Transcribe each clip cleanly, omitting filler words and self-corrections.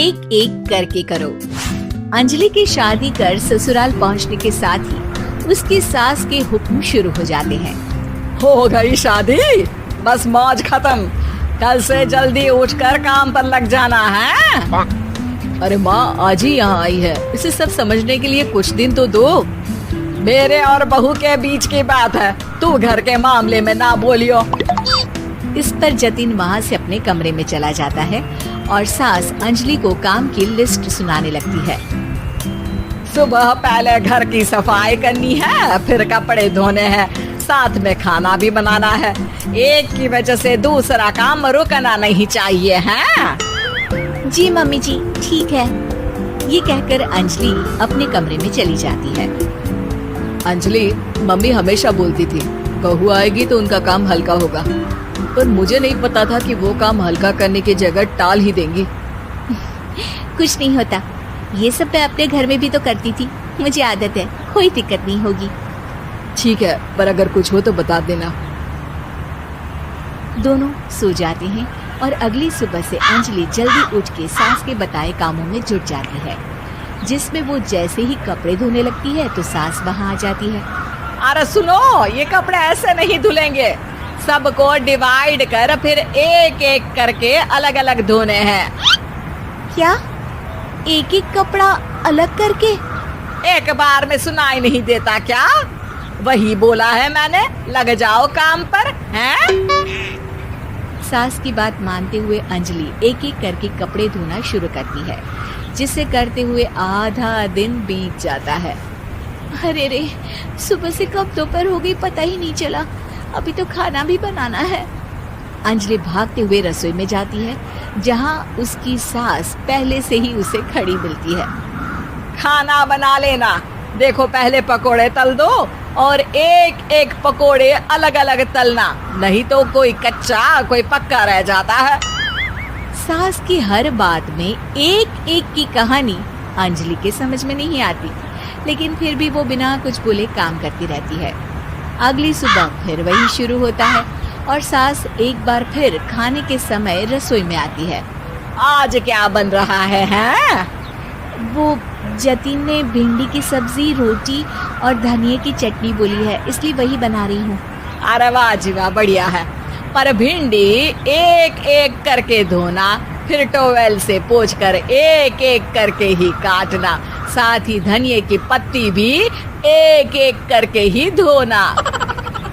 एक एक करके करो। अंजलि की शादी कर ससुराल पहुंचने के साथ ही उसकी सास के हुक्म शुरू हो जाते हैं। हो गई शादी, बस मौज खत्म। कल से जल्दी उठकर काम पर लग जाना है। अरे माँ आज ही यहाँ आई है, इसे सब समझने के लिए कुछ दिन तो दो। मेरे और बहू के बीच की बात है, तू घर के मामले में ना बोलियो। इस पर जतिन वहाँ से अपने कमरे में चला जाता है और सास अंजलि को काम की लिस्ट सुनाने लगती है। सुबह पहले घर की सफाई करनी है, फिर कपड़े धोने हैं, साथ में खाना भी बनाना है। एक की वजह से दूसरा काम रुकना नहीं चाहिए है। जी मम्मी जी ठीक है। ये कहकर अंजलि अपने कमरे में चली जाती है। अंजलि, मम्मी हमेशा बोलती थी बहू आएगी तो उनका काम हल्का होगा, पर मुझे नहीं पता था कि वो काम हल्का करने की जगह टाल ही देंगी। कुछ नहीं होता, ये सब मैं अपने घर में भी तो करती थी, मुझे आदत है, कोई दिक्कत नहीं होगी। ठीक है, पर अगर कुछ हो तो बता देना। दोनों सो जाते हैं और अगली सुबह से अंजलि जल्दी उठ के सास के बताए कामों में जुट जाती है, जिसमें वो जैसे ही कपड़े धोने लगती है तो सास वहाँ आ जाती है। अरे सुनो, ये कपड़े ऐसे नहीं धुलेंगे, सबको डिवाइड कर फिर एक एक करके अलग अलग धोने हैं। क्या एक एक कपड़ा अलग करके? एक बार में सुनाई नहीं देता क्या? वही बोला है मैंने, लग जाओ काम पर हैं? सास की बात मानते हुए अंजलि एक एक करके कपड़े धोना शुरू करती है, जिसे करते हुए आधा दिन बीत जाता है। अरे रे, सुबह से कब दोपहर हो गई पता ही नहीं चला, अभी तो खाना भी बनाना है। अंजलि भागते हुए रसोई में जाती है, जहाँ उसकी सास पहले से ही उसे खड़ी मिलती है। खाना बना लेना, देखो पहले पकोड़े तल दो और एक एक पकोड़े अलग अलग तलना, नहीं तो कोई कच्चा कोई पक्का रह जाता है। सास की हर बात में एक एक की कहानी अंजलि के समझ में नहीं आती, लेकिन फिर भी वो बिना कुछ बोले काम करती रहती है। अगली सुबह फिर वही शुरू होता है और सास एक बार फिर खाने के समय रसोई में आती है। आज क्या बन रहा है हैं? वो जतिन ने भिंडी की सब्जी, रोटी और धनिया की चटनी बोली है, इसलिए वही बना रही हूँ। अरे वाह जी वाह, बढ़िया है। पर भिंडी एक एक करके धोना, फिर टोवेल से पोंछकर एक एक करके ही काटना, साथ ही धनिया की पत्ती भी एक एक करके ही धोना।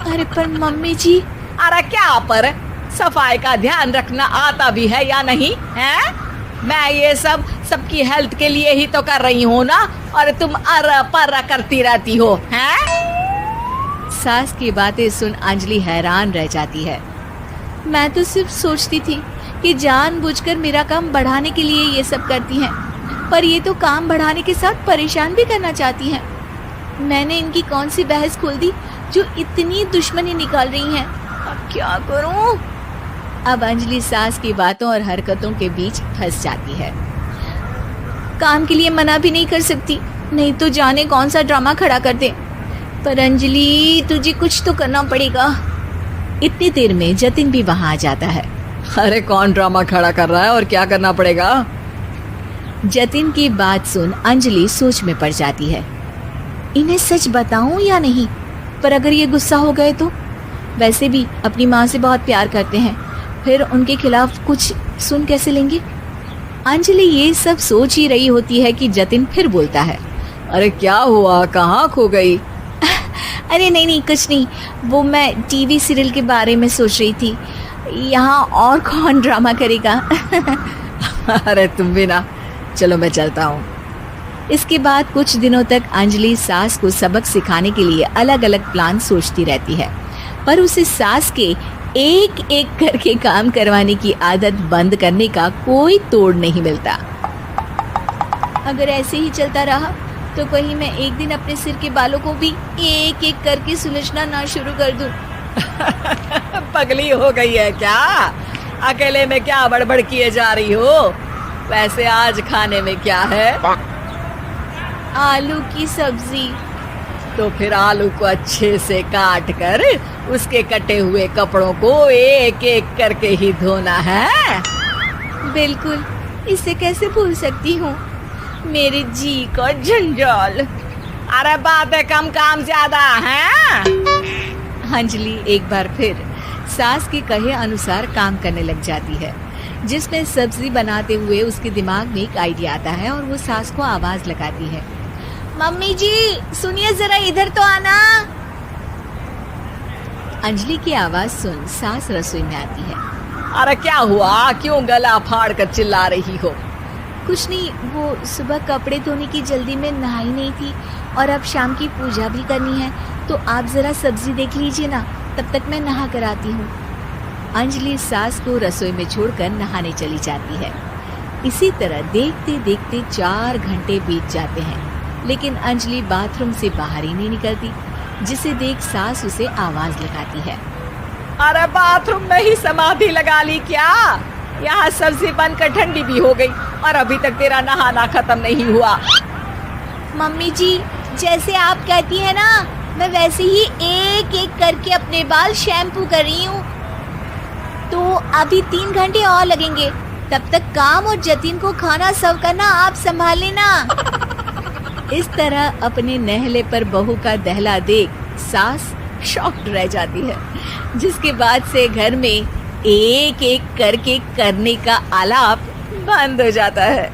अरे पर मम्मी जी। अरे क्या पर, सफाई का ध्यान रखना आता भी है या नहीं है? मैं ये सब सबकी हेल्थ के लिए ही तो कर रही हूँ ना, और तुम अर पर करती रहती हो हैं? सास की बातें सुन अंजलि हैरान रह जाती है। मैं तो सिर्फ सोचती थी कि जानबूझकर मेरा काम बढ़ाने के लिए ये सब करती हैं, पर ये तो काम बढ़ाने के साथ परेशान भी करना चाहती हैं। मैंने इनकी कौन सी बहस खोल दी जो इतनी दुश्मनी निकाल रही हैं? अब क्या करूं? अब अंजलि सास की बातों और हरकतों के बीच फंस जाती है। काम के लिए मना भी नहीं कर सकती, नहीं तो जाने कौन सा ड्रामा खड़ा कर दे। पर अंजलि, तुझे कुछ तो करना पड़ेगा। इतनी देर में जतिन भी वहां आ जाता है। अरे कौन ड्रामा खड़ा कर रहा है और क्या करना पड़ेगा? जतिन की बात सुन अंजलि सोच में पड़ जाती है। इन्हें सच बताऊं या नहीं? पर अगर ये गुस्सा हो गए तो? वैसे भी अपनी माँ से बहुत प्यार करते हैं, फिर उनके खिलाफ कुछ सुन कैसे लेंगे? अंजलि ये सब सोच ही रही होती है कि जतिन फिर बोलता है। अरे क्या हुआ, कहाँ खो गई? अरे नहीं कुछ नहीं, वो मैं टीवी सीरियल के बारे में सोच रही थी। यहाँ और कौन ड्रामा करेगा? अरे तुम भी ना, चलो मैं चलता हूँ। इसके बाद कुछ दिनों तक अंजलि सास को सबक सिखाने के लिए अलग अलग प्लान सोचती रहती है, पर उसे सास के एक एक करके काम करवाने की आदत बंद करने का कोई तोड़ नहीं मिलता। अगर ऐसे ही चलता रहा तो कहीं मैं एक दिन अपने सिर के बालों को भी एक एक करके सुलझना ना शुरू कर दूं। पगली हो गई है क्या? अकेले में क्या बड़बड़ किए जा रही हो? वैसे आज खाने में क्या है? आलू की सब्जी। तो फिर आलू को अच्छे से काट कर उसके कटे हुए कपड़ों को एक एक करके ही धोना है। बिल्कुल, इसे कैसे भूल सकती हूँ। मेरे जी का जंजाल। अरे बातें कम काम ज्यादा हैं। अंजलि एक बार फिर सास के कहे अनुसार काम करने लग जाती है, जिसमें सब्जी बनाते हुए उसके दिमाग में एक आइडिया आता है और वो सास को आवाज लगाती है, मम्मी जी सुनिए जरा इधर तो आना। अंजलि की आवाज सुन सास रसोई में आती है। अरे क्या हुआ, क्यों गला फाड़ कर चिल्ला रही हो? कुछ नहीं, वो सुबह कपड़े धोने की जल्दी में नहाई नहीं थी और अब शाम की पूजा भी करनी है, तो आप जरा सब्जी देख लीजिए ना, तब तक मैं नहा कर आती हूँ। अंजलि सास को रसोई में छोड़कर नहाने चली जाती है। इसी तरह देखते देखते 4 घंटे बीत जाते हैं, लेकिन अंजलि बाथरूम से बाहर ही नहीं निकलती, जिसे देख सास उसे आवाज लगाती है। अरे बाथरूम में ही समाधि लगा ली क्या? यहाँ सब्जी बनकर ठंडी भी हो गई और अभी तक तेरा नहाना खत्म नहीं हुआ। मम्मी जी जैसे आप कहती हैं ना, मैं वैसे ही एक एक करके अपने बाल शैम्पू कर रही हूँ। तो अभी 3 घंटे और लगेंगे, तब तक काम और जतिन को खाना सर्व करना आप संभाल लेना। इस तरह अपने नहले पर बहू का दहला देख सास शॉक्ड रह जाती है, जिसके बाद से घर में एक एक करके करने का आलाप बंद हो जाता है।